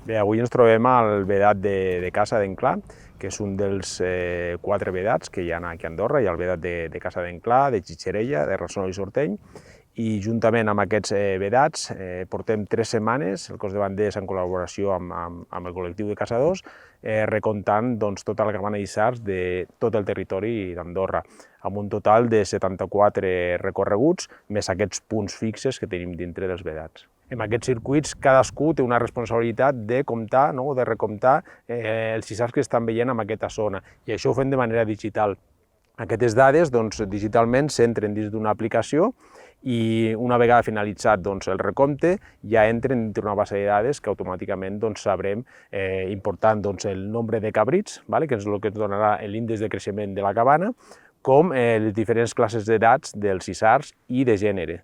Bé, avui ens trobem al vedat de Casa d'Enclà, que és un dels 4 vedats que hi ha aquí a Andorra. Hi ha el vedat de Casa d'Enclà, de Xitxerella, de Rassol i Sorteny, i juntament amb aquests vedats portem 3 setmanes, el cos de banders en col·laboració amb el col·lectiu de caçadors, recomptant tota la cabana d'isards de tot el territori d'Andorra, amb un total de 74 recorreguts, més aquests punts fixes que tenim dintre dels vedats. En aquests circuits cadascú té una responsabilitat de comptar, o de recomptar els isards que estan veient en aquesta zona, i això ho fem de manera digital. Aquestes dades digitalment s'entren dins d'una aplicació i una vegada finalitzat el recompte ja entren dintre una base de dades que automàticament sabrem important el nombre de cabrits, que és el que ens donarà l'índex de creixement de la cabana, com les diferents classes d'edats dels isards i de gènere.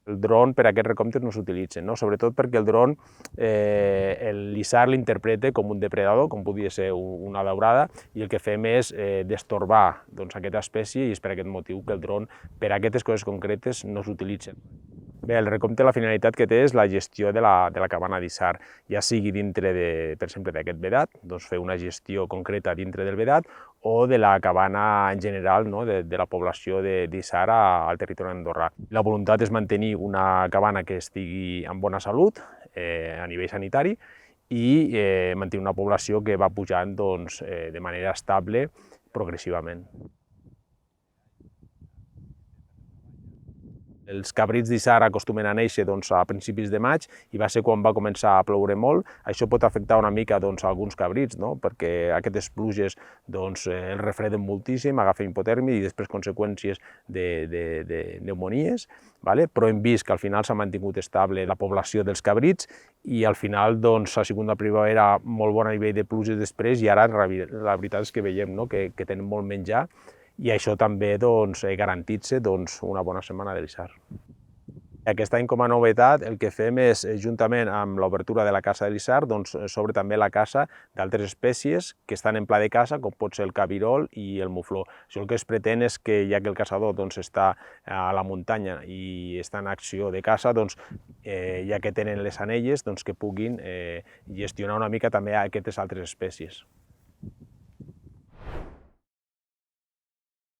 El dron per a aquests recomptes no s'utilitzen, sobretot perquè el dron l'isard l'interpreta com un depredador, com podria ser una daurada, i el que fem és destorbar aquesta espècie, i és per aquest motiu que el dron per a aquestes coses concretes no s'utilitzen. Bé, el recompte, la finalitat que té és la gestió de la cabana d'isard, ja sigui dintre, per exemple, d'aquest vedat, fer una gestió concreta dintre del vedat, o de la cabana en general, de la població d'isard al territori andorrà. La voluntat és mantenir una cabana que estigui en bona salut a nivell sanitari i mantenir una població que va pujant de manera estable progressivament. Els cabrits d'isard acostumen a néixer a principis de maig i va ser quan va començar a ploure molt. Això pot afectar una mica alguns cabrits, perquè aquestes pluges els refreden moltíssim, agafen hipotèrmia i després conseqüències de pneumonies, però hem vist que al final s'ha mantingut estable la població dels cabrits i al final ha sigut una primavera molt bona a nivell de pluges després, i ara la veritat és que veiem que tenen molt menjar, i això també garantitza una bona setmana de l'isard. Aquest any, com a novetat, el que fem és, juntament amb l'obertura de la caça de l'isard, s'obre també la caça d'altres espècies que estan en pla de caça, com pot ser el cabirol i el mufló. Això el que es pretén és que, ja que el caçador està a la muntanya i està en acció de caça, ja que tenen les anelles, que puguin gestionar una mica també aquestes altres espècies.